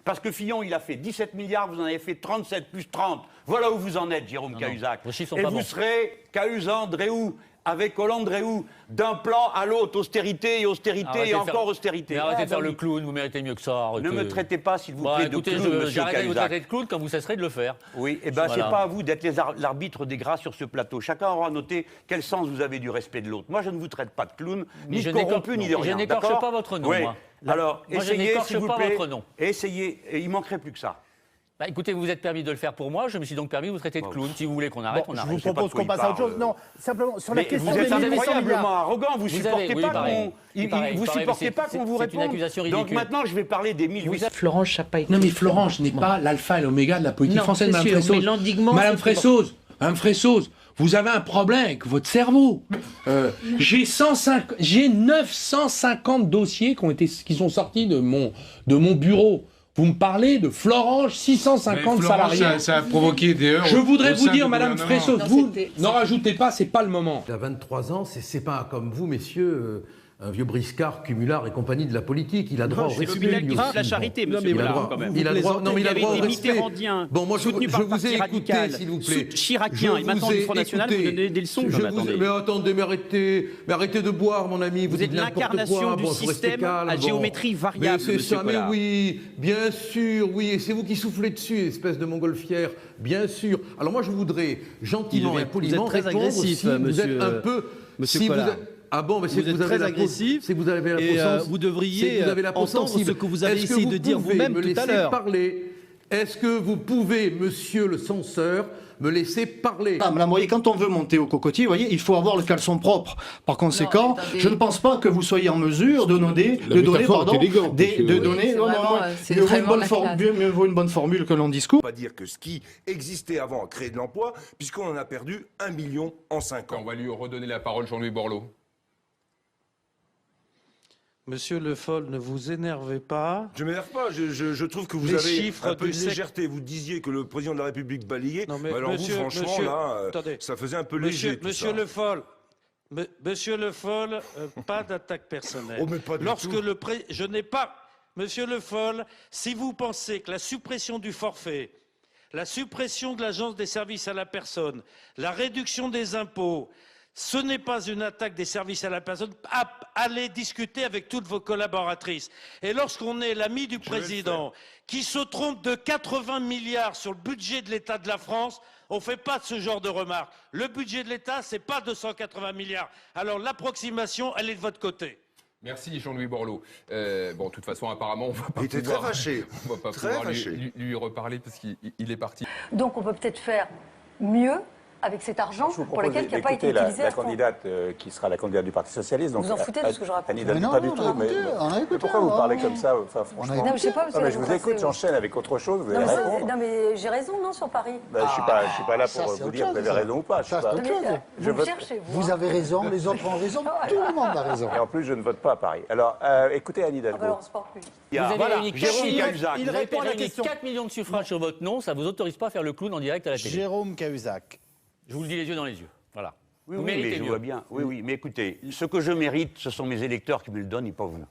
Parce que Fillon, il a fait 17 milliards, vous en avez fait 37 plus 30. Voilà où vous en êtes, Jérôme Cahuzac. Et vous serez Cahuzac-Dréhou, avec Hollande-Dréhou, d'un plan à l'autre, austérité et austérité et encore austérité. Mais arrêtez de faire le clown, vous méritez mieux que ça. Arrêtez. Ne me traitez pas, s'il vous plaît, de clown, monsieur j'arrêterai de vous Cahuzac. traiter de clown quand vous cesserez de le faire. Oui, et bien c'est pas à vous d'être l'arbitre des gras sur ce plateau. Chacun aura noté quel sens vous avez du respect de l'autre. Moi, je ne vous traite pas de clown, ni de corrompu, ni de rien. Je n'écorche pas votre nom, moi. Alors, essayez, s'il vous plaît. Votre nom. Essayez, et il manquerait plus que ça. Bah, écoutez, vous vous êtes permis de le faire pour moi, je me suis donc permis de vous traiter de clown. Si vous voulez qu'on arrête, on arrête. Je vous propose qu'on passe à autre chose. Non, simplement, sur la question des 1 des incroyablement arrogant, vous supportez pas qu'on vous réponde. C'est une accusation ridicule. Donc maintenant, je vais parler des 1800... Florence Chapaille. Non mais Florence n'est pas l'alpha et l'oméga de la politique française, Madame Fressoz. Madame Fressoz, vous avez un problème avec votre cerveau. J'ai 950 dossiers qui sont sortis de mon bureau. Vous me parlez de Florange, 650 salariés. Ça a provoqué des heurts. Je voudrais vous dire, Madame Fressoz, vous n'en rajoutez pas, c'est pas le moment. Il a 23 ans, c'est pas comme vous, messieurs, un vieux briscard, cumulard et compagnie de la politique. Il a droit au respect. Il a la charité, monsieur Bollard, quand même. Il a droit, non, mais il a droit au respect. Bon, moi, je vous ai écouté, s'il vous plaît. Chiracien et maintenant du Front National, vous donnez des leçons. Mais attendez, mais arrêtez de boire, mon ami. Vous êtes l'incarnation du système à géométrie variable, c'est ça, mais oui, bien sûr, oui. Et c'est vous qui soufflez dessus, espèce de montgolfière, bien sûr. Alors moi, je voudrais gentiment et poliment répondre si vous êtes un peu... Monsieur Collard. Ah bon, mais vous êtes très agressif. C'est que vous avez la peau vous devriez entendre ce que vous avez essayé de dire vous-même tout à l'heure. Est-ce que vous pouvez, monsieur le censeur, me laisser parler? Madame, vous voyez, quand on veut monter au cocotier, vous voyez, il faut avoir le caleçon propre. Par conséquent, je ne pense pas que vous soyez en mesure de donner, mieux vaut une bonne formule que long discours. On va dire que ce qui existait avant a créé de l'emploi, puisqu'on en a perdu 1 million en 5 ans. On va lui redonner la parole, Jean-Louis Borloo. Monsieur Le Foll, ne vous énervez pas. Je ne m'énerve pas, je trouve que vous avez un peu de légèreté. Vous disiez que le président de la République balayait. Non, mais alors monsieur, vous, franchement, là, ça faisait un peu léger tout Monsieur ça. Le Foll, Monsieur Le Foll, pas d'attaque personnelle. Oh, mais pas du tout. Je n'ai pas... Monsieur Le Foll, si vous pensez que la suppression du forfait, la suppression de l'agence des services à la personne, la réduction des impôts, ce n'est pas une attaque des services à la personne. Allez discuter avec toutes vos collaboratrices. Et lorsqu'on est l'ami du président qui se trompe de 80 milliards sur le budget de l'État de la France, on ne fait pas ce genre de remarques. Le budget de l'État, ce n'est pas 280 milliards. Alors l'approximation, elle est de votre côté. Merci Jean-Louis Borloo. Bon, de toute façon, apparemment, on va pas très fâché. On va pas pouvoir lui reparler parce qu'il est parti. Donc on peut peut-être faire mieux avec cet argent pour lequel il n'a pas été utilisé. La candidate qui sera la candidate du Parti Socialiste. Donc vous en foutez de ce que je raconte? Pas du tout. Mais pourquoi vous parlez comme ça? Enfin, franchement. Non, je sais pas. Je vous écoute, j'enchaîne avec autre chose. Vous allez répondre. Non, mais j'ai raison, non, sur Paris. Je suis pas là pour vous dire que vous avez raison ou pas. Vous me cherchez, vous. Vous avez raison, les autres ont raison, tout le monde a raison. Et en plus, je ne vote pas à Paris. Alors, écoutez, Anne Hidalgo. Alors, on se porte plus. Vous avez réuni Jérôme Cahuzac. Il répond à la question. 4 millions de suffrages sur votre nom, ça ne vous autorise pas à faire le clown en direct à la télé. Jérôme Cahuzac. Je vous le dis les yeux dans les yeux. Voilà. Oui, mais je vois bien. Oui, mais écoutez, ce que je mérite, ce sont mes électeurs qui me le donnent et pas vous. Vous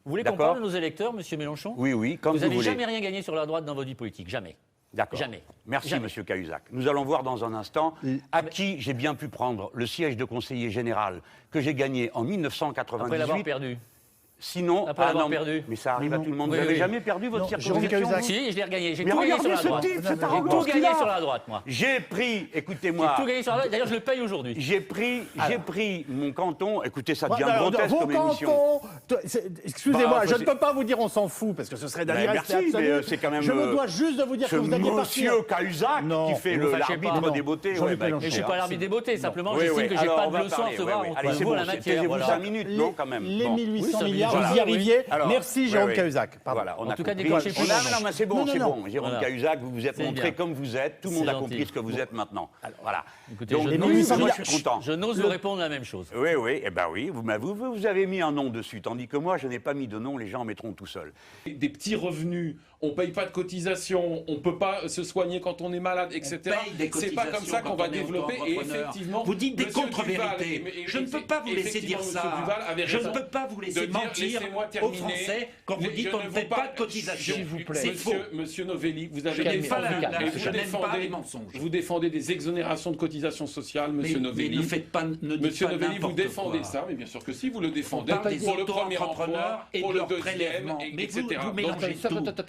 voulez qu'on parle de nos électeurs, monsieur Mélenchon? Oui, quand vous voulez. Vous n'avez jamais rien gagné sur la droite dans votre vie politique, jamais. D'accord. Jamais. Merci, monsieur Cahuzac. Nous allons voir dans un instant à qui j'ai bien pu prendre le siège de conseiller général que j'ai gagné en 1998. Après l'avoir perdu. Sinon, après l'avoir perdu. Mais ça arrive à tout le monde. Vous n'avez jamais perdu votre circonscription? Si, je l'ai regagné. J'ai tout gagné sur la droite. J'ai tout gagné sur la droite, moi. J'ai pris, écoutez-moi. J'ai tout gagné sur la droite. D'ailleurs, je le paye aujourd'hui. J'ai pris mon canton. Écoutez, ça devient grotesque comme émission. Excusez-moi, je ne peux pas vous dire on s'en fout parce que ce serait d'irrespect absolu. C'est quand même. Je me dois juste de vous dire que vous alliez partir. Monsieur Cahuzac qui fait l'arbitre des beautés. Je ne suis pas l'arbitre des beautés. Simplement, j'estime que j'ai pas de leçon à recevoir entre vous à la matière. Taisez-vous 5 minutes, non, quand même. Les 1800 milliards, vous y arriviez. Merci Jérôme Cahuzac. Voilà, en tout cas, décronchez plus. Non, mais c'est bon. Jérôme Cahuzac, vous vous êtes montré comme vous êtes. Tout le monde a compris ce que vous êtes maintenant. Voilà. Écoutez, moi, je suis content. Je n'ose vous répondre la même chose. Oui, vous avez mis un nom dessus, tandis que moi, je n'ai pas mis de nom, les gens en mettront tout seuls. Des petits revenus, on ne paye pas de cotisations, on ne peut pas se soigner quand on est malade, etc. C'est pas comme ça qu'on va développer. Et effectivement, vous dites des contre-vérités. Je ne peux pas vous laisser dire ça. Je ne peux pas vous laisser mentir mentir aux Français quand vous dites on ne fait pas de cotisation. S'il vous plaît. C'est faux. Monsieur Novelli, vous avez vous défendez des exonérations de cotisations sociales, monsieur Novelli. Monsieur Novelli, vous défendez ça, mais bien sûr que si, vous le défendez pour le premier emploi, pour le deuxième, etc.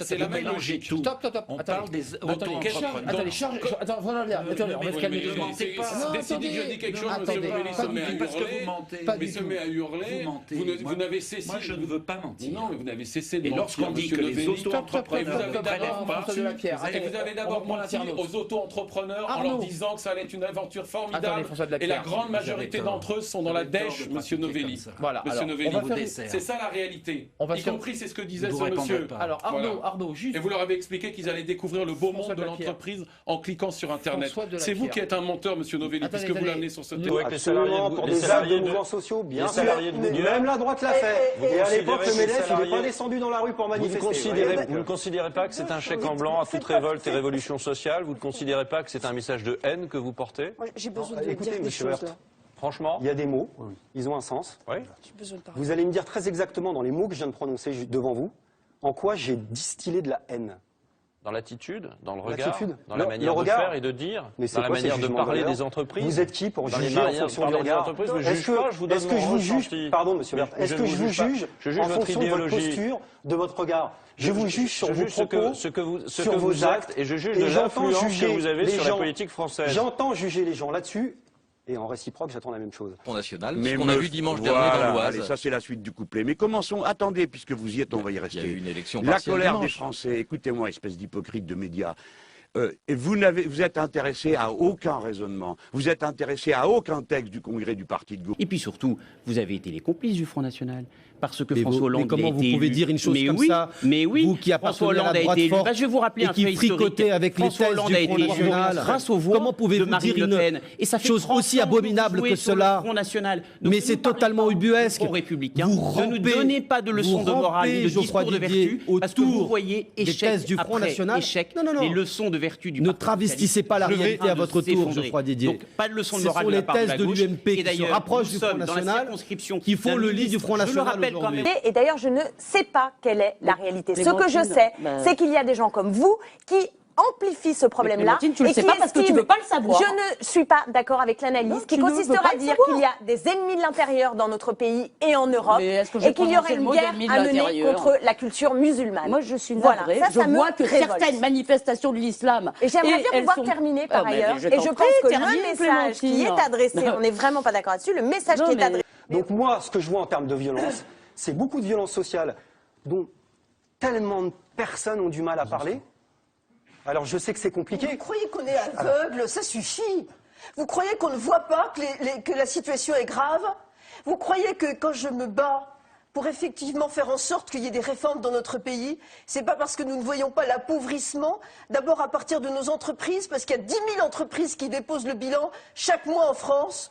C'est la même logique. Stop. On parle des auto-entrepreneurs. Attendez, on va se calmer. Si je dis quelque chose, monsieur Novelli se met à hurler. Vous n'avez cessé. Moi, je ne veux pas mentir. Non, mais vous n'avez cessé de mentir. Et lorsqu'on dit que les auto-entrepreneurs vous avez d'abord menti aux auto-entrepreneurs en leur disant que ça allait être une aventure formidable. Et la grande majorité d'entre eux sont dans la dèche, monsieur Novelli. Voilà. Monsieur Novelli, c'est ça la réalité. Y compris, c'est ce que disait ce monsieur. Alors, Arnaud, juste. Et vous leur avez expliqué qu'ils allaient découvrir le beau monde de l'entreprise en cliquant sur Internet. C'est vous qui êtes un menteur, monsieur Novelli, puisque vous l'amenez sur ce terrain. Absolument, pour des actes de mouvements sociaux, bien sûr. Même la droite l'a fait. Et à l'époque, le MEDEF, il n'est pas descendu dans la rue pour manifester. Vous ne considérez pas que c'est un chèque en blanc à toute révolte et révolution sociale? Vous ne considérez pas que c'est un message de haine que vous portez? J'ai besoin de dire des choses là. Franchement, il y a des mots, ils ont un sens. Oui. Vous allez me dire très exactement dans les mots que je viens de prononcer devant vous, en quoi j'ai distillé de la haine. Dans l'attitude, dans le regard, dans la manière de faire et de dire, dans la manière de parler des entreprises. Vous êtes qui pour juger en fonction du regard? Est-ce que je vous juge, pardon monsieur Berthe, est-ce que je vous juge en fonction de votre posture, de votre regard? Je vous juge sur vos propos, sur vos actes, et je juge de l'influence que vous avez sur la politique française. J'entends juger les gens là-dessus. Et en réciproque, j'attends la même chose. National, ce qu'on a vu dimanche dernier dans l'Oise. Allez, ça c'est la suite du couplet. Mais commençons, attendez, puisque vous y êtes, on va y rester. Il y a eu une élection la colère dimanche. des Français, écoutez-moi, espèce d'hypocrite de médias. Et vous êtes intéressé à aucun raisonnement, vous êtes intéressé à aucun texte du Congrès du Parti de gauche. Et puis surtout, vous avez été les complices du Front National. Parce que mais François Hollande comment vous pouvez dire une chose comme ça? Mais oui, vous qui appartenez à la droite forte je vais vous rappeler et qui fricotez avec les thèses du Front National. Grâce aux voix comment pouvez-vous dire une chose aussi abominable que cela? Mais c'est totalement ubuesque. Vous ne nous donnez pas de leçons de morale ni de discours de vertu parce que vous voyez échec après échec les leçons de vertu du Parti. Ne travestissez pas la réalité à votre tour, Geoffroy Didier. Donc pas de leçons de morale de la part de la gauche. Ce sont les thèses de l'UMP qui se rapprochent du Front National qui font le lit du Front National. Et d'ailleurs, je ne sais pas quelle est la réalité. Ce que je sais, c'est qu'il y a des gens comme vous qui amplifient ce problème-là. Tu ne le sais pas parce que tu ne veux pas le savoir. Je ne suis pas d'accord avec l'analyse qui consistera à dire qu'il y a des ennemis de l'intérieur dans notre pays et en Europe et qu'il y aurait une guerre à mener contre la culture musulmane. Moi, je suis navrée. Je vois que certaines manifestations de l'islam. Et j'aimerais bien pouvoir terminer par ailleurs. Et je pense que le message qui est adressé, on n'est vraiment pas d'accord là-dessus, le message qui est adressé. Donc moi, ce que je vois en termes de violence, c'est beaucoup de violences sociales dont tellement de personnes ont du mal à parler. Alors je sais que c'est compliqué. Vous croyez qu'on est aveugle? Ça suffit. Vous croyez qu'on ne voit pas que la situation est grave? Vous croyez que quand je me bats pour effectivement faire en sorte qu'il y ait des réformes dans notre pays, c'est pas parce que nous ne voyons pas l'appauvrissement, d'abord à partir de nos entreprises, parce qu'il y a 10 000 entreprises qui déposent le bilan chaque mois en France.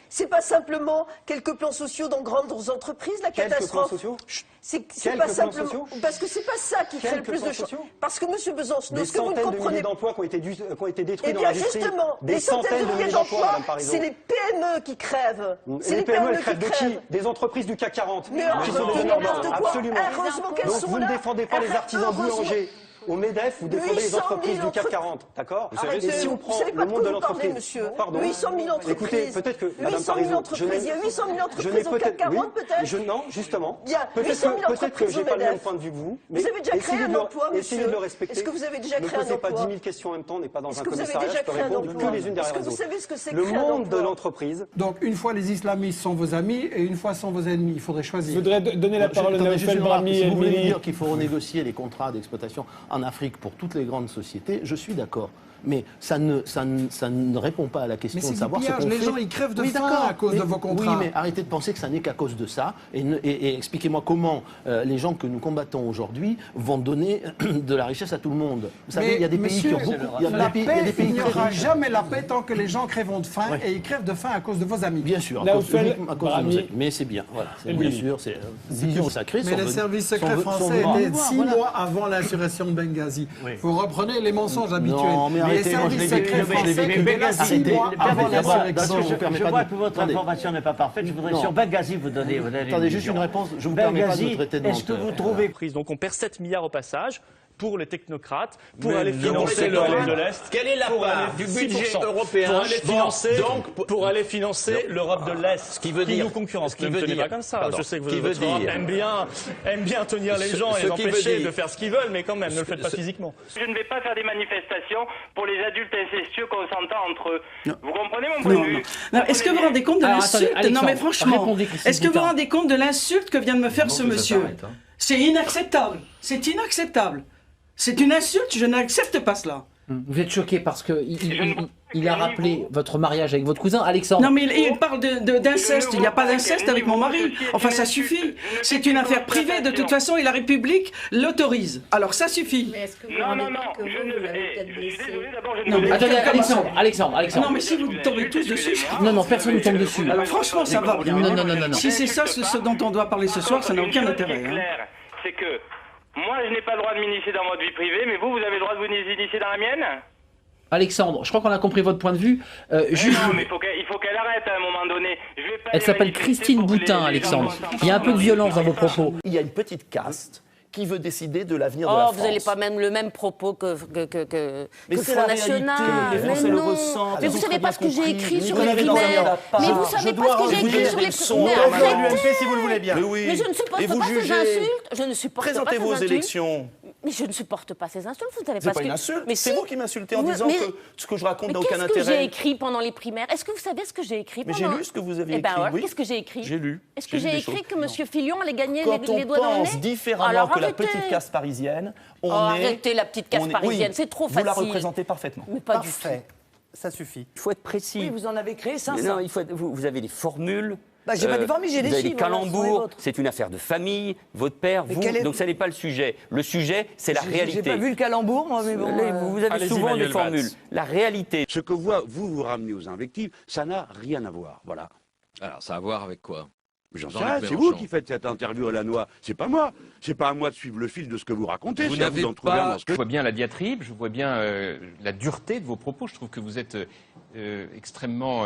C'est pas simplement quelques plans sociaux dans grandes entreprises, la catastrophe. Quelques plans sociaux? C'est pas simplement parce que c'est pas ça qui fait le plus de choses. Parce que Monsieur Besancenot, ce que vous ne comprenez pas. Des centaines de milliers d'emplois qui ont été détruits dans l'industrie. Eh bien justement, des centaines de milliers d'emplois, c'est les PME qui crèvent. C'est les PME qui crèvent de qui? Des entreprises du CAC 40 qui sont des n'importe quoi. Absolument. Donc vous ne défendez pas les artisans boulangers. Au MEDEF, vous défendez les entreprises du CAC 40, d'accord? Et si on prend le monde de l'entreprise, pardon, 800 000 entreprises. Écoutez, peut-être que Madame 800 000 entreprises, il y a 800 000 entreprises au CAC 40 peut-être. Non, justement. Il y a 800 000 peut-être que j'ai pas le même point de vue que vous. Vous avez déjà créé un emploi, monsieur. Essayez de le respecter. Est-ce que vous avez déjà créé un emploi? Ne posez pas 10 000 questions en même temps, on n'est pas dans un commissariat, je peux répondre que les unes derrière les autres. Est-ce que vous savez ce que c'est que le monde de l'entreprise. Donc une fois les islamistes sont vos amis et une fois sont vos ennemis, il faudrait choisir. Je voudrais donner la parole à Naoufel Brahmi. Si vous voulez dire qu'il faut renégocier les contrats d'exploitation en Afrique pour toutes les grandes sociétés, je suis d'accord. Mais ça ne répond pas à la question de savoir ce qu'on fait. Les gens, ils crèvent de faim à cause de vos contrats. Oui, mais arrêtez de penser que ça n'est qu'à cause de ça. Et expliquez-moi comment les gens que nous combattons aujourd'hui vont donner de la richesse à tout le monde. Vous savez, il y a des pays qui ont beaucoup... Il n'y aura jamais la paix tant que les gens crèveront de faim et ils crèvent de faim à cause de vos amis. Bien sûr, à cause de nos amis. Mais c'est bien, voilà. Bien sûr, c'est vision sacrée. Mais les services secrets français étaient 6 mois avant l'insurrection de Benghazi. Vous reprenez les mensonges habituels. Non, mais arrêtez, les services secrets français étaient là 6 mois avant l'insurrection. Je vois que votre information n'est pas parfaite. Je voudrais sur Benghazi vous donner... Attendez, juste une réponse. Je vous permets pas de me traiter de menteur. Est-ce que vous trouvez... Donc on perd 7 milliards au passage pour les technocrates, pour aller financer l'Europe de l'Est. Quelle est la part du budget européen pour aller financer l'Europe de l'Est, ce qui veut dire nous concurrence. Ce qui veut dire pas comme ça. Je sais que votre Europe aime bien tenir les gens et les empêcher de faire ce qu'ils veulent, mais quand même, ne le faites pas physiquement. Je ne vais pas faire des manifestations pour les adultes incestueux consentants entre eux. Vous comprenez mon point de vue? Est-ce que vous vous rendez compte de l'insulte? Non mais franchement, est-ce que vous vous rendez compte de l'insulte que vient de me faire ce monsieur? C'est inacceptable. C'est inacceptable. C'est une insulte, je n'accepte pas cela. Vous êtes choqué parce qu'il a rappelé votre mariage avec votre cousin, Alexandre. Non mais il parle d'inceste, il n'y a pas d'inceste avec mon mari. Enfin ça suffit, c'est une affaire privée de toute façon et la République l'autorise. Alors ça suffit. Non, je suis désolé, d'abord je ne... Attendez, Alexandre. Non mais si vous tombez tous dessus... Non, personne ne tombe dessus. Alors franchement ça va bien. Non. Si c'est ça ce dont on doit parler ce soir, ça n'a aucun intérêt. C'est que... moi, je n'ai pas le droit de m'initier dans votre vie privée, mais vous avez le droit de vous initier dans la mienne? Alexandre, je crois qu'on a compris votre point de vue. Non, mais il faut qu'elle arrête à un moment donné. Elle s'appelle Christine Boutin, Alexandre. Il y a un peu de violence dans vos propos. Il y a une petite caste qui veut décider de l'avenir de la France. Vous n'avez pas même le même propos que Front National. Mais non. Mais vous savez pas ce que j'ai écrit sur les primaires. Mais vous savez pas ce que j'ai écrit sur les primaires. Mais arrêtez si vous le voulez bien. Mais je ne supporte pas ces insultes. Je ne supporte pas ces insultes. Présentez-vous aux élections. Mais je ne supporte pas ces insultes. Vous savez pas ce que... une insulte. Mais c'est vous qui m'insultez en disant que ce que je raconte n'a aucun intérêt. Qu'est-ce que j'ai écrit pendant les primaires? Est-ce que vous savez ce que j'ai écrit pendant... Mais j'ai lu ce que vous avez écrit. Oui. Qu'est-ce que j'ai écrit? J'ai lu. Est-ce que j'ai écrit que M. Fillon allait gagner les doigts dans le nez? Quand on pense différemment que la petite caste parisienne, on est... Arrêtez la petite caste parisienne, c'est trop facile. Vous la représentez parfaitement. Mais pas du tout. Ça suffit. Il faut être précis. Oui, vous en avez créé 500. Non, vous avez des formules. J'ai pas des formules, j'ai des chiffres. Vous avez des calembours, c'est une affaire de famille, votre père, vous, donc ça n'est pas le sujet. Le sujet, c'est la réalité. J'ai pas vu le calembour, moi, mais bon... Vous avez souvent des formules. La réalité... Ce que vous ramenez aux invectives, ça n'a rien à voir, voilà. Alors, ça a à voir avec quoi? J'en sais rien, c'est vous qui faites cette interview à la noix, c'est pas moi. C'est pas à moi de suivre le fil de ce que vous racontez, vous n'avez pas... Je vois bien la diatribe, je vois bien la dureté de vos propos, je trouve que vous êtes extrêmement...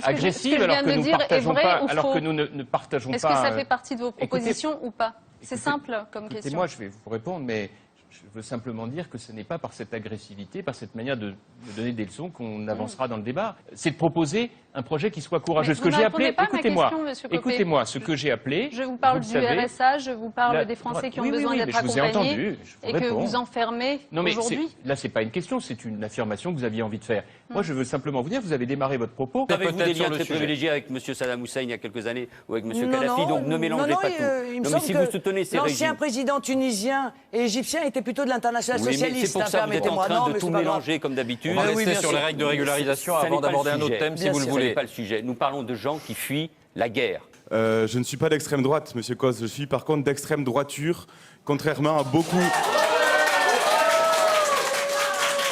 agressive, alors que nous ne partageons pas... Est-ce que ça fait partie de vos propositions ou pas? C'est simple comme question. Moi, je vais vous répondre, mais je veux simplement dire que ce n'est pas par cette agressivité, par cette manière de donner des leçons qu'on avancera dans le débat. C'est de proposer un projet qui soit courageux. Ce que j'ai appelé, écoutez-moi, ce que j'ai appelé... Je vous parle du RSA, je vous parle des Français qui ont besoin d'être accompagnés et que vous enfermez aujourd'hui. Là, c'est pas une question, c'est une affirmation que vous aviez envie de faire. Moi, je veux simplement vous dire, vous avez démarré votre propos. Avez-vous des liens très privilégiés avec M. Saddam Hussein il y a quelques années ou avec M. Kadhafi, donc ne mélangez pas tout. Non, mais si vous soutenez ces régimes... L'ancien président tunisien et égyptien était plutôt de l'international socialiste. C'est pour ça que vous êtes en train de tout mélanger comme d'habitude. On va rester sur les règles de régularisation avant d'aborder un autre thème, si vous le voulez. Ce n'est pas le sujet. Nous parlons de gens qui fuient la guerre. Je ne suis pas d'extrême droite, Monsieur Cos. Je suis par contre d'extrême droiture, contrairement à beaucoup...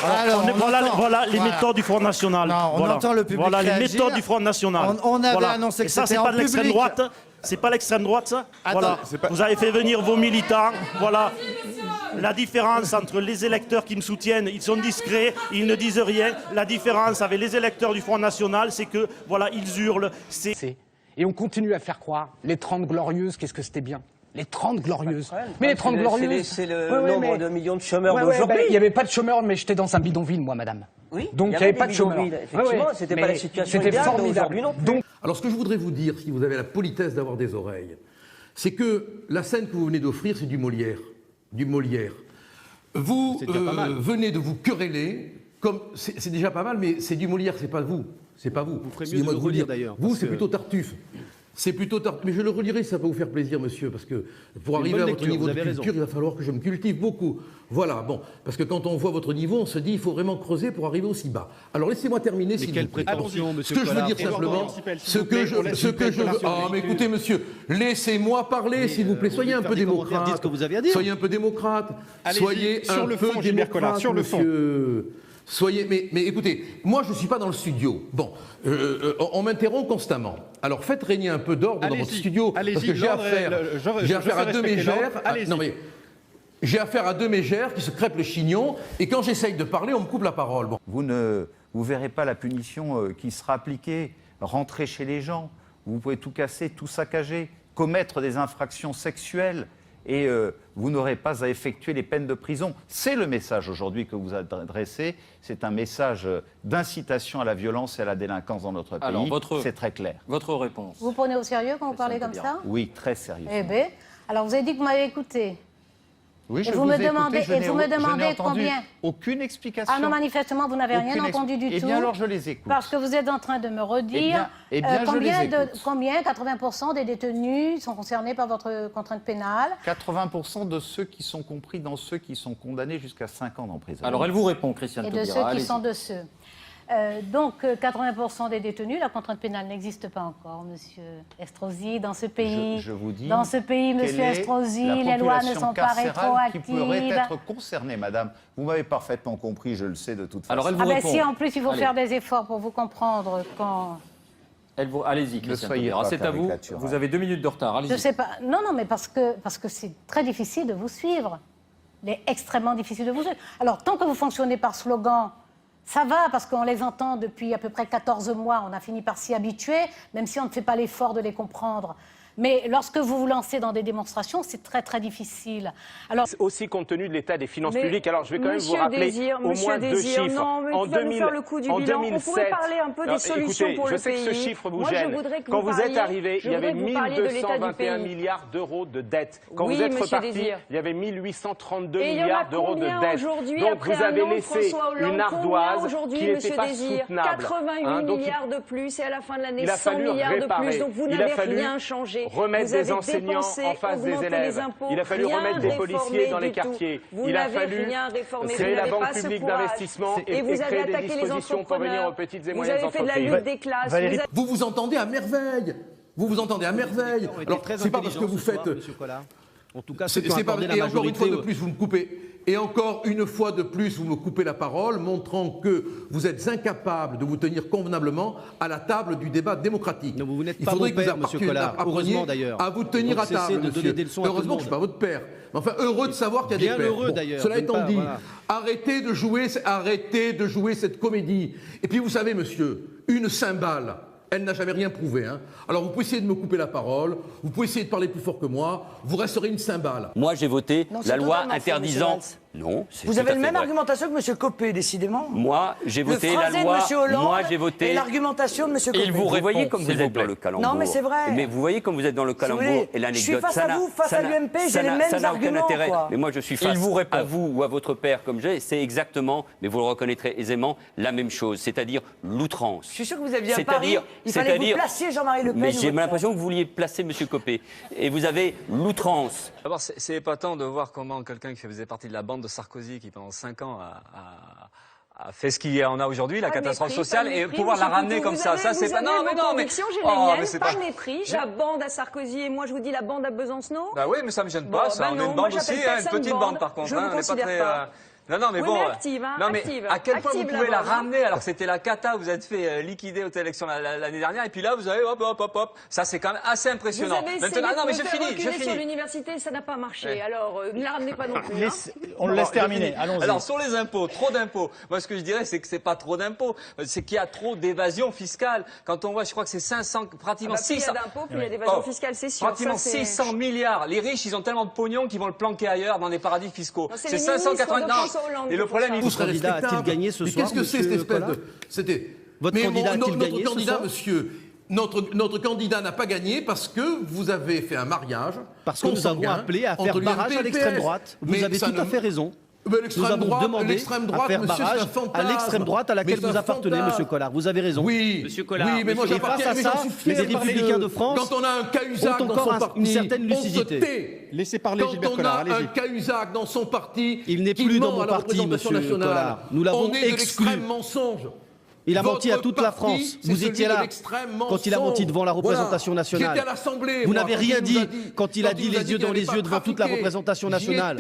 Alors, voilà les méthodes du Front National. Non, on entend le public Voilà réagir. les méthodes du Front National. On avait annoncé que ça, c'était c'est en pas de l'extrême public. droite. C'est pas l'extrême droite, ça. Attends, voilà. Vous avez fait venir vos militants. Voilà. La différence entre les électeurs qui me soutiennent, ils sont discrets, ils ne disent rien. La différence avec les électeurs du Front National, c'est que, voilà, ils hurlent. Et on continue à faire croire, les 30 glorieuses, qu'est-ce que c'était bien. Les 30 glorieuses. Mais les 30 glorieuses... C'est le nombre de millions de chômeurs d'aujourd'hui. Il n'y avait pas de chômeurs, mais j'étais dans un bidonville, moi, madame. Oui, donc il n'y avait pas de chômeurs. Effectivement, c'était pas la situation idéale d'aujourd'hui non plus. Alors ce que je voudrais vous dire, si vous avez la politesse d'avoir des oreilles, c'est que la scène que vous venez d'offrir, c'est du Molière. Du Molière. Vous venez de vous quereller, comme c'est déjà pas mal, mais c'est du Molière, c'est pas vous. C'est pas vous. Vous ferez mieux de le relire d'ailleurs. Vous, c'est plutôt Tartuffe. C'est plutôt tard. Mais je le relirai, ça va vous faire plaisir, monsieur, parce que pour arriver à votre niveau de culture, il va falloir que je me cultive beaucoup. Voilà, bon, parce que quand on voit votre niveau, on se dit il faut vraiment creuser pour arriver aussi bas. Alors laissez-moi terminer, s'il vous plaît. Ce que je veux dire simplement, ce que je veux... Ah, mais écoutez, monsieur, laissez-moi parler, s'il vous plaît. Soyez un peu démocrate. Dites ce que vous avez à dire. Soyez un peu démocrate. Soyez un peu démocrate, sur le fond. Soyez, mais écoutez, moi je ne suis pas dans le studio. Bon, on m'interrompt constamment. Alors faites régner un peu d'ordre dans votre studio, parce que j'ai affaire à deux mégères. Non mais, J'ai affaire à deux mégères qui se crêpent le chignon, et quand j'essaye de parler, on me coupe la parole. Bon. Vous ne verrez pas la punition qui sera appliquée. Rentrer chez les gens, vous pouvez tout casser, tout saccager, commettre des infractions sexuelles, et vous n'aurez pas à effectuer les peines de prison. C'est le message aujourd'hui que vous adressez. C'est un message d'incitation à la violence et à la délinquance dans notre pays. C'est très clair. Votre réponse. Vous prenez au sérieux quand vous parlez comme ça? Oui, très sérieux. Eh bien, alors vous avez dit que vous m'avez écouté. Oui, et vous me demandez combien? Aucune explication. Ah non, manifestement, vous n'avez rien entendu du tout. Eh bien, alors je les écoute. Parce que vous êtes en train de me redire combien 80% des détenus sont concernés par votre contrainte pénale? 80% de ceux qui sont compris dans ceux qui sont condamnés jusqu'à 5 ans d'emprisonnement. Alors elle vous répond, Christiane Taubira. Et de ceux qui sont de ceux. Donc 80% des détenus, la contrainte pénale n'existe pas encore, Monsieur Estrosi, dans ce pays. Je vous dis, dans ce pays, Monsieur Estrosi, les lois ne sont pas rétroactives. Qui pourrait être concernée, Madame. Vous m'avez parfaitement compris, je le sais de toute façon. Alors elle vous répond. Si en plus il faut faire des efforts pour vous comprendre quand. Allez-y, Christiane Taubira, c'est à vous. Vous avez 2 minutes de retard. Je sais pas. Non, mais parce que c'est très difficile de vous suivre. Il est extrêmement difficile de vous suivre. Alors tant que vous fonctionnez par slogan. Ça va, parce qu'on les entend depuis à peu près 14 mois, on a fini par s'y habituer, même si on ne fait pas l'effort de les comprendre. Mais lorsque vous vous lancez dans des démonstrations, c'est très très difficile. Alors aussi compte tenu de l'état des finances publiques, alors je vais quand même vous rappeler au moins 2 chiffres. Non, mais en 2000, faire le coup du bilan. 2007, on pourrait parler un peu des solutions pour le pays. Je sais que ce chiffre vous gêne. Quand vous êtes arrivé, il y avait 1221 milliards d'euros de dettes. Quand vous êtes reparti, il y avait 1832 milliards d'euros de dettes. Donc vous avez laissé une ardoise qui n'était pas soutenable. 88 milliards de plus et à la fin de l'année 100 milliards de plus. Donc vous n'avez rien changé. Remettre des enseignants en face des élèves. Il a fallu remettre des policiers dans les quartiers. Il a fallu créer la banque publique d'investissement et créer des dispositions pour venir aux petites et moyennes entreprises. Vous avez fait de la lutte des classes. Vous vous entendez à merveille. Vous vous entendez à merveille. Alors, c'est pas parce que vous faites... En tout cas, c'est pas... Et encore une fois de plus, vous me coupez. Et encore une fois de plus, vous me coupez la parole, montrant que vous êtes incapable de vous tenir convenablement à la table du débat démocratique. Non, vous n'êtes pas mon père, monsieur Collard. Heureusement d'ailleurs. À vous tenir à table, monsieur. Heureusement que je ne suis pas votre père. Mais enfin, heureux de savoir qu'il y a des pères. Heureux d'ailleurs. Cela étant dit, arrêtez de jouer cette comédie. Et puis vous savez, monsieur, une cymbale, elle n'a jamais rien prouvé. Hein. Alors vous pouvez essayer de me couper la parole, vous pouvez essayer de parler plus fort que moi, vous resterez une cymbale. Moi j'ai voté la loi interdisant... Non, c'est vous avez la même argumentation que M. Copé, décidément. Moi, j'ai voté la loi. De M. Hollande moi, j'ai voté. Et l'argumentation de M. Copé. Il vous voyez comme vous êtes dans le calembour. Non, mais c'est vrai. Mais vous voyez comme vous êtes dans le calembour et l'anecdote. Je suis face à vous, face à l'UMP, j'ai les mêmes arguments. Mais moi, je suis face à vous ou à votre père comme j'ai. C'est exactement, mais vous le reconnaîtrez aisément, la même chose, c'est-à-dire l'outrance. Je suis sûr que vous aviez à Paris, il fallait vous placer Jean-Marie Le Pen. Mais j'ai l'impression que vous vouliez placer M. Copé. Et vous avez l'outrance. D'abord, c'est épatant de voir comment quelqu'un qui faisait partie de la bande de Sarkozy, qui pendant 5 ans a fait ce qu'il en a aujourd'hui, la catastrophe sociale, et pouvoir la ramener comme ça. Ça, c'est pas. Non, mais pas de mépris. La bande à Sarkozy et moi, je vous dis la bande à Besancenot. Bah oui, mais ça me gêne pas. Ça, on est une bande aussi, une petite bande par contre. Je ne considère pas. Non, mais oui, bon. Mais active, hein, non, mais active, à quel point active vous pouvez la ramener alors que c'était la cata, vous êtes fait liquider aux élections l'année dernière, et puis là, vous avez hop. Ça, c'est quand même assez impressionnant. Vous avez essayé non, mais je finis. Sur l'université, ça n'a pas marché. Alors, ne la ramenez pas non plus. On le laisse terminer. Allons-y. Alors, sur les impôts, trop d'impôts. Moi, ce que je dirais, c'est que c'est pas trop d'impôts, c'est qu'il y a trop d'évasion fiscale. Quand on voit, je crois que c'est 500, pratiquement 600. Plus il y a d'impôts, plus il y a d'évasion fiscale, c'est sûr. Pratiquement 600 milliards. Les riches, ils ont tellement de pognon qu'ils vont le planquer ailleurs dans des paradis fiscaux. C'est 580. Et le problème, votre candidat a-t-il gagné ce soir? Qu'est-ce que c'est cette espèce de... C'était... Votre candidat a-t-il gagné notre candidat, monsieur, notre candidat n'a pas gagné parce que vous avez fait un mariage. Parce que nous avons appelé à faire barrage à l'extrême droite. Vous avez tout à fait raison. Nous avons demandé à faire barrage à l'extrême droite à laquelle vous appartenez, Monsieur Collard. Vous avez raison. Oui, Monsieur Collard. Oui, mais moi, et face à ça, les Républicains de France quand on a un Cahuzac ont encore une certaine lucidité. Laissez parler Gilbert Collard. Quand on a un Cahuzac dans son parti, il n'est plus dans mon parti, Monsieur Collard. Nous l'avons exclu. On est de l'extrême mensonge. Il a menti à toute la France. Vous étiez là quand il a menti devant la représentation nationale. Vous n'avez rien dit quand il a dit les yeux dans les yeux devant toute la représentation nationale.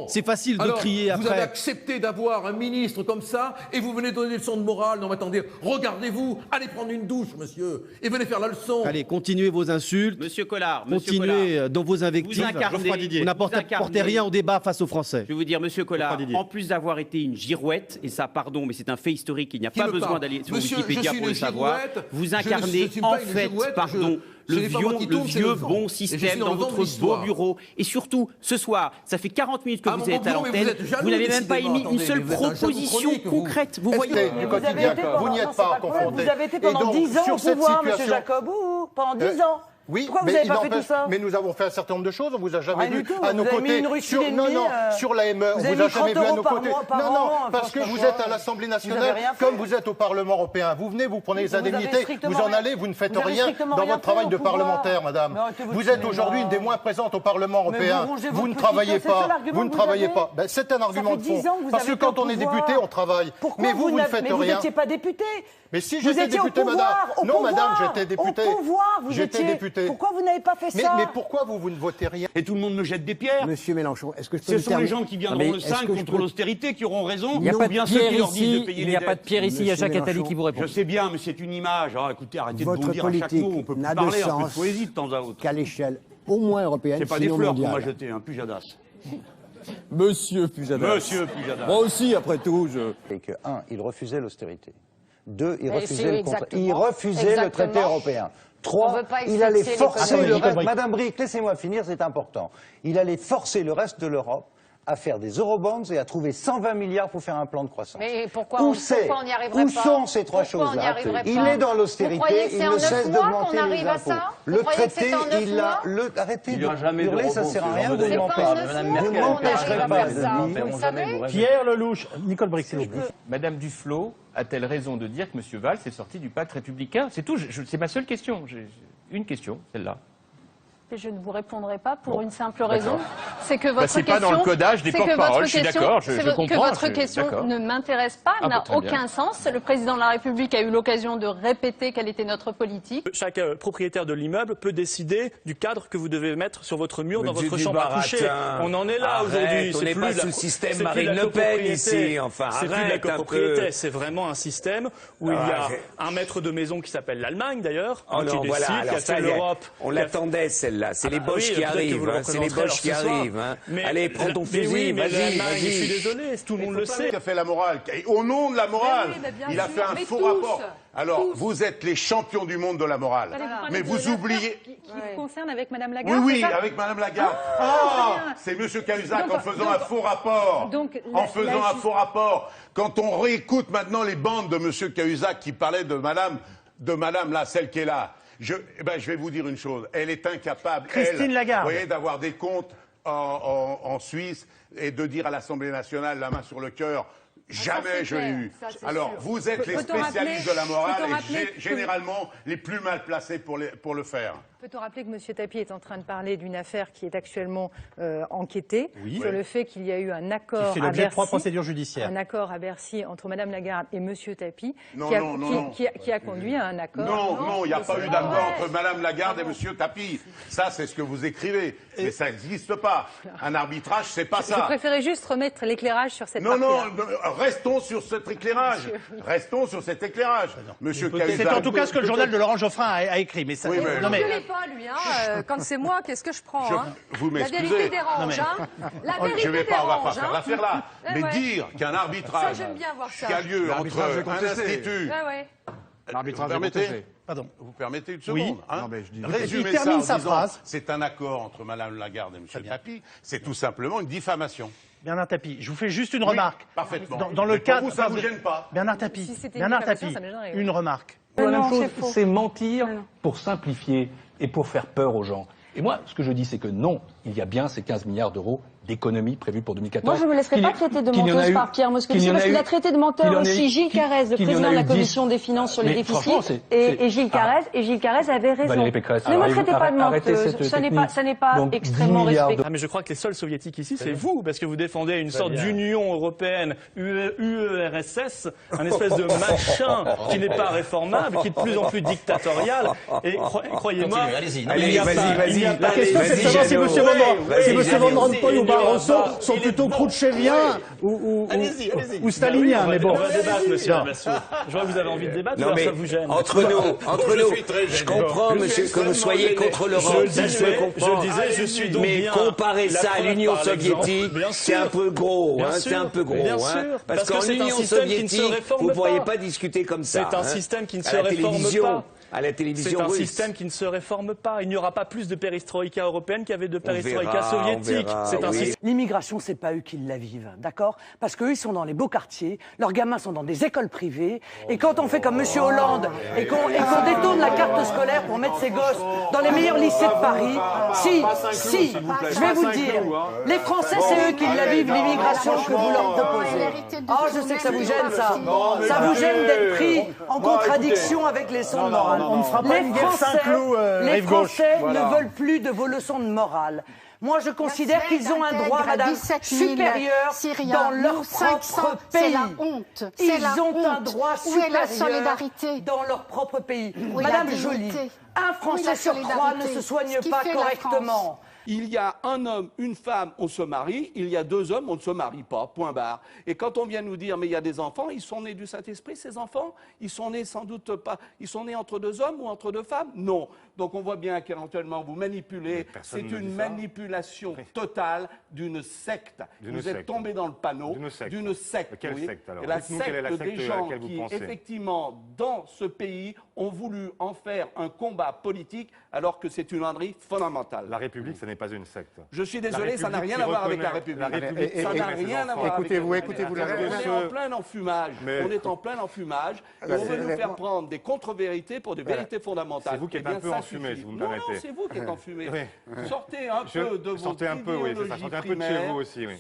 C'est facile de crier après. Vous avez accepté d'avoir un ministre comme ça et vous venez donner des leçons de morale. Non mais attendez, regardez-vous, allez prendre une douche, monsieur, et venez faire la leçon. Allez, continuez vos insultes. Monsieur Collard, continuez dans vos invectives. Vous n'apportez rien au débat face aux Français. Je vais vous dire, monsieur Collard, en plus d'avoir été une girouette, et ça, pardon, mais c'est un fait historique, il n'y a pas besoin d'aller sur Wikipédia pour le savoir, vous incarnez en fait, pardon, le vieux bon système dans votre beau bureau. Et surtout, ce soir, ça fait 40 minutes que vous êtes à l'antenne, vous n'avez même pas émis une seule proposition concrète. Vous voyez, vous n'y êtes pas confronté. Vous avez été pendant 10 ans au pouvoir, monsieur Jacob, pendant 10 ans. Oui, pourquoi vous n'avez pas fait tout ça? Mais nous avons fait un certain nombre de choses, on vous a jamais vu à nos côtés. Sur l'AME, on vous a jamais vu à nos côtés. Non, parce que vous êtes à l'Assemblée nationale comme vous êtes au Parlement européen. Vous venez, vous prenez les indemnités, vous en allez, vous ne faites rien dans votre travail de parlementaire, madame. Vous êtes aujourd'hui une des moins présentes au Parlement européen. Vous ne travaillez pas. Vous ne travaillez pas. C'est un argument de fond. Parce que quand on est député, on travaille. Mais vous ne faites rien. Vous n'étiez pas député. Mais si j'étais député, madame. Non, madame, j'étais député. Au pouvoir, vous étiez. Pourquoi vous n'avez pas fait ça? Mais pourquoi vous ne votez rien? Et tout le monde me jette des pierres. Monsieur Mélenchon, est-ce que je peux Ce sont les gens qui viendront le 5 contre l'austérité qui auront raison. Il n'y a pas de pierre ici. Il n'y a pas de pierre ici. Il y a Jacques Attali qui vous répond. Je sais bien, mais c'est une image. Alors écoutez, arrêtez de bondir à chaque mot. On peut plus parler, un peu de poésie de temps à autre. Qu'à l'échelle au moins européenne, c'est pas des fleurs qu'on m'a jeté, un Pujadas. Monsieur Pujadas. Monsieur Pujadas. Moi aussi, après tout, Et que, 1, il refusait l'austérité. 2, il refusait le traité européen. 3, il allait forcer le reste. Madame Bricq, laissez-moi finir, c'est important. Il allait forcer le reste de l'Europe à faire des eurobonds et à trouver 120 milliards pour faire un plan de croissance. Mais pourquoi on n'y arriverait pas? Où sont ces trois choses-là? Il est dans l'austérité, il ne cesse d'augmenter les impôts. Le traité, il a... Arrêtez de hurler, ça ne sert à rien, vous ne m'empêcherez pas de dire. Pierre Lelouch, Nicole Bricq, s'il vous plaît. Madame Duflot a-t-elle raison de dire que M. Valls est sorti du pacte républicain? C'est tout, c'est ma seule question. J'ai une question, celle-là. Je ne vous répondrai pas pour une simple raison, c'est que votre question, pas dans le codage des porte-paroles, je suis d'accord, je comprends. Que votre question ne m'intéresse pas, n'a aucun sens. Le président de la République a eu l'occasion de répéter quelle était notre politique. Chaque propriétaire de l'immeuble peut décider du cadre que vous devez mettre sur votre mur dans votre chambre à coucher. On en est là aujourd'hui. On n'est pas sous le système Marine Le Pen ici. Enfin, c'est plus de la copropriété, c'est vraiment un système où il y a un maître de maison qui s'appelle l'Allemagne d'ailleurs, qui décide, qui a fait l'Europe. On l'attendait celle-là. C'est les Boches qui arrivent, c'est les Boches qui arrivent. Allez, prends ton fusil, vas-y. Je suis désolé, tout le monde le sait. Il a fait la morale. Au nom de la morale, il a fait un faux rapport. Alors, vous êtes les champions du monde de la morale. Mais vous oubliez... Qui vous concerne avec Mme Lagarde? Oui, avec Mme Lagarde. C'est M. Cahuzac en faisant un faux rapport. En faisant un faux rapport. Quand on réécoute maintenant les bandes de M. Cahuzac qui parlait de Madame là, celle qui est là. Je vais vous dire une chose, elle est incapable, Christine Lagarde, vous voyez, d'avoir des comptes en Suisse et de dire à l'Assemblée nationale, la main sur le cœur, jamais je l'ai eu. Alors, vous êtes les spécialistes de la morale et généralement les plus mal placés pour le faire. Peut-on rappeler que M. Tapie est en train de parler d'une affaire qui est actuellement enquêtée sur le fait qu'il y a eu un accord qui fait l'objet de 3 procédures judiciaires. Un accord à Bercy entre Mme Lagarde et M. Tapie qui a conduit à un accord. Non, il n'y a pas eu d'accord entre Mme Lagarde et M. Tapie. Ça, c'est ce que vous écrivez. Mais ça n'existe pas. Un arbitrage, c'est pas ça. Je préférais juste remettre l'éclairage sur cette partie-là. Non, restons sur cet éclairage. Restons sur cet éclairage. Monsieur Cahuzac. C'est en tout cas ce que le journal de Laurent Geoffrin a écrit. Mais ça, oui, mais... pas lui, quand c'est moi, qu'est-ce que je prends Vous m'excusez. La vérité dérange, La vérité dérange, on va pas faire l'affaire là. Mais dire qu'un arbitrage qui a lieu entre un institut... L'arbitrage vous permettez? Pardon. Vous permettez une seconde Résumer ça en disant, c'est un accord entre Mme Lagarde et M. Tapie, c'est tout simplement une diffamation. Bernard Tapie, je vous fais juste une remarque. Parfaitement. Dans le cadre, pour vous, ça ne vous gêne pas. Bernard Tapie, une remarque. La même chose, c'est mentir pour simplifier et pour faire peur aux gens. Et moi, ce que je dis, c'est que non, il y a bien ces 15 milliards d'euros d'économie prévu pour 2014. Moi, je ne me laisserai pas traiter de menteuse par Pierre Moscovici, parce qu'il a traité de menteur aussi Gilles Carrez, le président de la Commission des finances sur les déficits, et Gilles Carrez avait raison. Ne me traitez pas de menteuse, ça n'est pas extrêmement respectueux. Mais je crois que les seuls soviétiques ici, c'est vous, parce que vous défendez une sorte d'Union européenne, UERSS, un espèce de machin qui n'est pas réformable, qui est de plus en plus dictatorial, et croyez-moi... Allez, vas-y. La question, c'est de savoir si M. Van Rompuy ou Barroso sont plutôt khrouchtcheviens ou staliniens, mais bon. On va débattre, monsieur Lamassoure. Je vois que vous avez envie de débattre, alors ça vous gêne. Entre nous, je comprends, monsieur, que vous soyez contre l'Europe, ça je peux comprendre. Mais comparer ça à l'Union soviétique, c'est un peu gros, c'est un peu gros. Parce qu'en Union soviétique, vous ne pourriez pas discuter comme ça. C'est un système qui ne se réforme pas. À la télévision russe. C'est un système qui ne se réforme pas. Il n'y aura pas plus de perestroïka européenne qu'il y avait de perestroïka soviétique. L'immigration, c'est pas eux qui la vivent, d'accord? Parce qu'eux, ils sont dans les beaux quartiers, leurs gamins sont dans des écoles privées, et quand on fait comme M. Hollande, et qu'on détourne la carte scolaire pour mettre ses gosses dans les meilleurs lycées de Paris, si, je vais vous le dire, les Français, c'est eux qui la vivent, l'immigration que vous leur proposez. Oh, je sais que ça vous gêne, ça. Ça vous gêne d'être pris en contradiction avec les leçons de morale. On ne fera pas une guerre Saint-Cloud, les Français ne veulent plus de vos leçons de morale. Moi, je considère qu'ils ont un droit, madame, supérieur dans leur propre pays. C'est la honte. Ils ont un droit supérieur dans leur propre pays. Madame Joly, un Français sur 3 ne se soigne pas correctement. Il y a un homme, une femme, on se marie. Il y a 2 hommes, on ne se marie pas, point barre. Et quand on vient nous dire, mais il y a des enfants, ils sont nés du Saint-Esprit, ces enfants? Ils sont nés sans doute pas... Ils sont nés entre 2 hommes ou entre 2 femmes? Non. Donc on voit bien qu'éventuellement vous manipulez. C'est une manipulation totale d'une secte. Vous êtes tombé dans le panneau d'une secte. Quelle secte alors? Et la secte des gens qui, effectivement, dans ce pays, ont voulu en faire un combat politique alors que c'est une ânerie fondamentale. La République, ce n'est pas une secte. Je suis désolé, ça n'a rien à voir avec la République. Ça n'a rien à voir avec la République. Écoutez-vous. On est en plein enfumage. On est en plein enfumage. Et on veut nous faire prendre des contre-vérités pour des vérités fondamentales. C'est vous qui êtes un peu enfumé, si vous me permettez. Non, c'est vous qui êtes enfumé. Sortez un peu de votre idéologie primaire.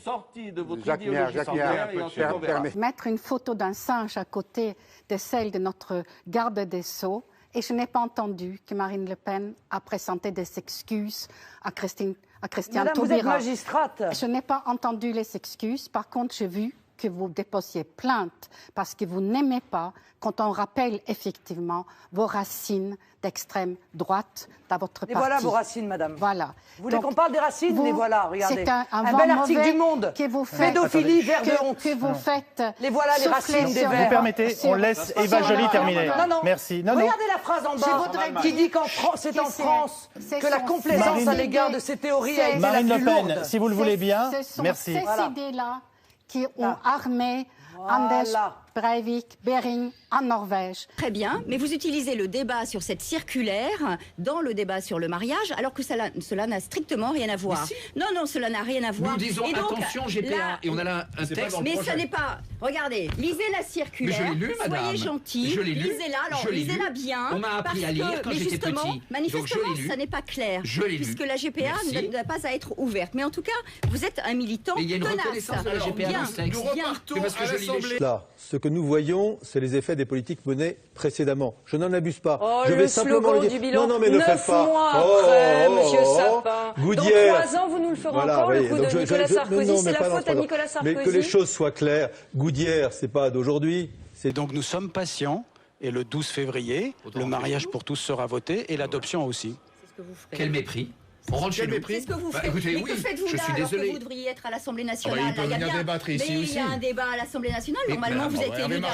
Sortez de votre idéologie primaire et ensuite on verra. Mettre une photo d'un singe à côté de celle de notre garde des Sceaux. Et je n'ai pas entendu que Marine Le Pen a présenté des excuses à Christian Taubira. Vous êtes magistrate. Je n'ai pas entendu les excuses. Par contre, j'ai vu que vous déposiez plainte parce que vous n'aimez pas quand on rappelle effectivement vos racines d'extrême droite dans votre parti. Et voilà vos racines, madame. Voilà. Vous voulez qu'on parle des racines? Mais voilà, regardez. C'est un bel article du Monde. Que vous faites, pédophilie, verre de honte. Que vous faites. Les voilà les racines des verts. Vous permettez, on laisse Eva Joly terminer. Non. Merci. Regardez la phrase en bas qui dit qu'en c'est en France que la complaisance à l'égard de ces théories a été la plus lourde. Marine Le Pen, si vous le voulez bien, merci. Ce sont ces idées-là qui ont armé Anders Breivik, Bering, en Norvège. Très bien, mais vous utilisez le débat sur cette circulaire dans le débat sur le mariage, alors que cela n'a strictement rien à voir. Si. Non, cela n'a rien à voir. Nous disons donc, attention GPA, là, et on a là un texte. Mais ça n'est pas... Regardez, lisez la circulaire, mais je l'ai lu, madame. Soyez gentils, lisez-la, alors lisez-la bien. On m'a appris à lire quand j'étais petit. Manifestement, ça n'est pas clair, puisque la GPA n'a pas à être ouverte. Mais en tout cas, vous êtes un militant tenace. Il y a une reconnaissance de la GPA dans ce texte. Nous repartons à l'Assemblée. Là, ce que nous voyons, c'est les effets des politiques menées précédemment. Je n'en abuse pas. Oh, je vais simplement le bilan. Non, mais ne faites pas. 9 mois après, monsieur Sapin. Goudière. Dans 3 ans, vous nous le ferez encore, le coup de Nicolas Sarkozy. C'est la faute à Nicolas Sarkozy. Mais que les choses soient claires. Goudière, c'est pas d'aujourd'hui. Donc nous sommes patients. Et le 12 février, le mariage pour tous sera voté et l'adoption aussi. C'est ce que vous ferez. Quel mépris. On rentre chez nous. C'est ce que vous faites. Écoutez, mais que faites-vous là alors que vous devriez être à l'Assemblée nationale? Ils peuvent venir débattre ici aussi. Il y a un débat à l'Assemblée nationale. Normalement, vous êtes élu par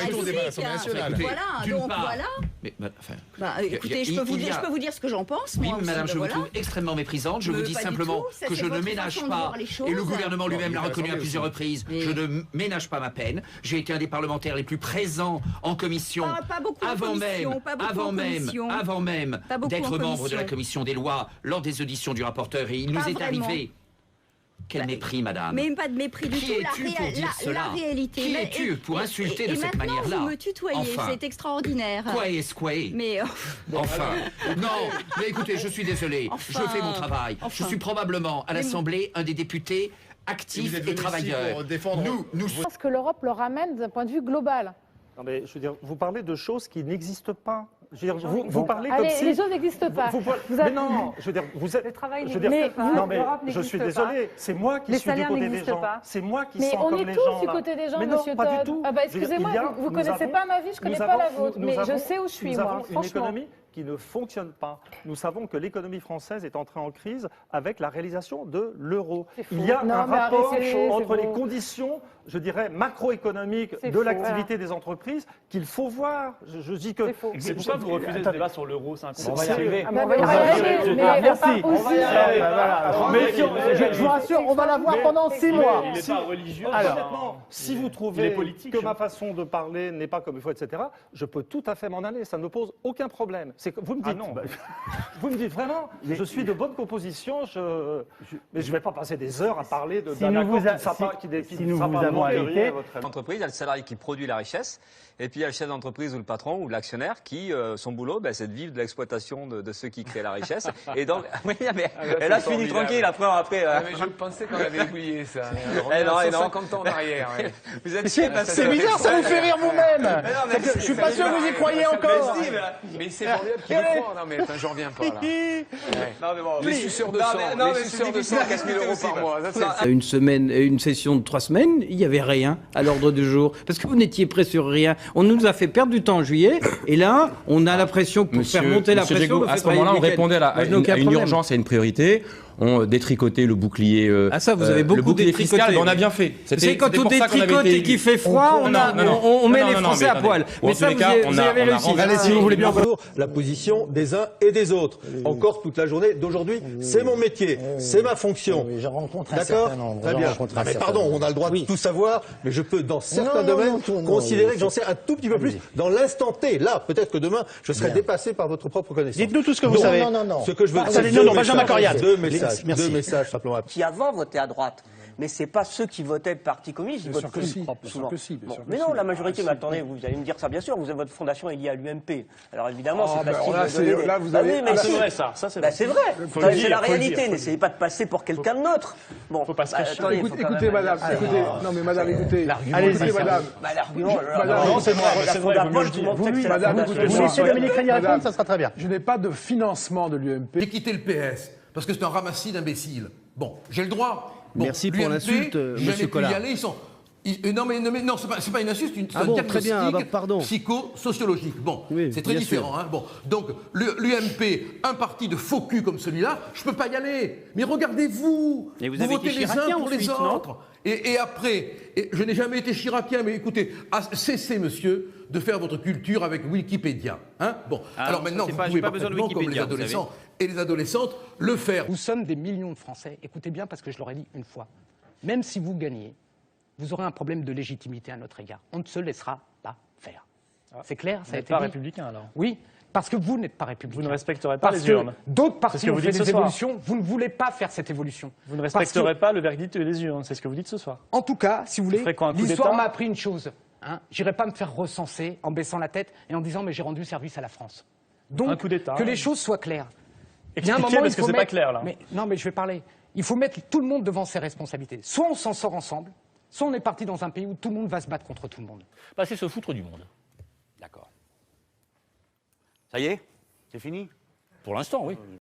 Voilà, donc voilà. Écoutez, je peux vous dire ce que j'en pense. Oui, madame, je vous trouve extrêmement méprisante. Je vous dis simplement que je ne ménage pas, et le gouvernement lui-même l'a reconnu à plusieurs reprises, je ne ménage pas ma peine. J'ai été un des parlementaires les plus présents en commission, avant même d'être membre de la commission des lois, lors des auditions du rapporteur, et il nous est arrivé... Quel mépris, madame. Mais pas de mépris du tout. Qui es-tu pour dire cela? La réalité. Qui es-tu pour insulter de cette manière-là? Vous me tutoyez, c'est extraordinaire. Quoi est-ce quoi? Mais enfin, non. Mais écoutez, je suis désolé. Je fais mon travail. Je suis probablement à l'Assemblée un des députés actifs et travailleurs. Je pense que l'Europe le ramène d'un point de vue global. Non mais, je veux dire, vous parlez de choses qui n'existent pas. Je veux dire, vous parlez comme si... les choses n'existent pas. Mais non, je veux dire, vous êtes... Le travail n'existe pas. Non mais, je suis désolé, c'est moi qui suis du côté des gens. C'est moi qui sens comme les gens. Mais on est tous du côté des gens, monsieur Todd. Mais non, pas du tout. Ah bah excusez-moi, vous ne connaissez pas ma vie, je ne connais pas la vôtre. Mais je sais où je suis, moi, franchement. Une économie qui ne fonctionne pas. Nous savons que l'économie française est entrée en crise avec la réalisation de l'euro. Il y a un rapport entre les conditions, je dirais, macroéconomiques de l'activité des entreprises qu'il faut voir. Je dis que... C'est pourquoi vous refusez ce débat sur l'euro? On va y arriver. On va y arriver. Merci. On va y arriver. Je vous rassure, on va la voir pendant 6 mois. Il n'est pas religieux. Alors, si vous trouvez que ma façon de parler n'est pas comme il faut, etc., je peux tout à fait m'en aller. Ça ne me pose aucun problème. Vous me dites, vous me dites vraiment, je suis de bonne composition, mais je ne vais pas passer des heures à parler d'un accord qui ne sera pas monté. L'entreprise, il y a le salarié qui produit la richesse, et puis il y a le chef d'entreprise ou le patron ou l'actionnaire qui, son boulot, c'est de vivre de l'exploitation de ceux qui créent la richesse. Et donc, oui, mais là, je finis tranquille, après. Mais je pensais qu'on avait oublié ça. Non, 50 ans en arrière. Vous êtes C'est bizarre, ça vous fait rire vous-même. Je suis pas sûr que vous y croyez encore. Mais c'est formidable qu'il le croit. Non, mais j'en reviens pas là. Non, mais bon. Les suceurs de sang, 4 000 € par mois. Une session de 3 semaines, il n'y avait rien à l'ordre du jour. Parce que vous n'étiez prêt sur rien. On nous a fait perdre du temps en juillet. Et là, on a la pression pour faire monter la pression. À ce moment-là, on répondait à une urgence, à une priorité. On détricotait le bouclier. Ça, vous avez beaucoup détricoté. On a bien fait. C'est quand on détricote et qu'il fait froid, on met les Français à poil. Mais ça, vous avez réussi. Allez, si vous voulez bien voir la position des uns et des autres. Encore toute la journée d'aujourd'hui, c'est mon métier, c'est ma fonction. Je rencontre un D'accord. certain nombre. Très bien. Mais pardon, on a le droit de tout savoir, mais je peux, dans certains domaines, considérer que j'en sais un tout petit peu plus. Dans l'instant T, là, peut-être que demain, je serai dépassé par votre propre connaissance. Dites-nous tout ce que vous savez. Non. Ce que je veux dire, Benjamin Coriace. Deux messages simplement. Qui avant votaient à droite. Mais ce n'est pas ceux qui votaient le Parti communiste, ils votent plus souvent. Mais non, la majorité, mais attendez, vous allez me dire ça, bien sûr, votre fondation est liée à l'UMP. Alors évidemment, c'est facile de donner... Là, vous avez... c'est vrai, ça. C'est vrai. C'est la réalité. N'essayez pas de passer pour quelqu'un de neutre. Bon, faut pas se cacher. Écoutez, madame, non mais madame, écoutez. Allez-y, madame. L'argument, non, c'est vrai. Madame, vous laissez Dominique Régnier répondre, ça sera très bien. Je n'ai pas de financement de l'UMP. J'ai quitté le PS, parce que c'est un ramassis d'imbéciles. Bon, j'ai le droit. Bon, merci pour l'insulte, monsieur Collard. Non, c'est pas une insulte, c'est un diagnostic psychosociologique. Bon, oui, c'est très différent. Hein. Bon, donc, l'UMP, un parti de faux cul comme celui-là, je peux pas y aller. Mais regardez-vous, vous votez les uns pour les autres. Et après, je n'ai jamais été chiracien, mais écoutez, cessez, monsieur, de faire votre culture avec Wikipédia. Hein. Bon, alors maintenant, vous pouvez parfaitement, comme les adolescents et les adolescentes, le faire. Nous sommes des millions de Français. Écoutez bien, parce que je l'aurais dit une fois. Même si vous gagnez, vous aurez un problème de légitimité à notre égard. On ne se laissera pas faire. C'est clair, ça a été dit. Vous n'êtes pas républicain, alors? Oui, parce que vous n'êtes pas républicain. Vous ne respecterez pas les urnes. D'autres partis ont fait des évolutions. Vous ne voulez pas faire cette évolution. Vous ne respecterez pas le verdict des urnes. C'est ce que vous dites ce soir. En tout cas, si vous voulez, l'histoire m'a appris une chose. J'irai pas me faire recenser en baissant la tête et en disant mais j'ai rendu service à la France. Donc, un coup d'État, que les choses soient claires. Expliquez, parce que c'est pas clair, là. Non, mais je vais parler. Il faut mettre tout le monde devant ses responsabilités. Soit on s'en sort ensemble, soit on est parti dans un pays où tout le monde va se battre contre tout le monde. C'est se foutre du monde. D'accord. Ça y est? C'est fini? Pour l'instant, oui.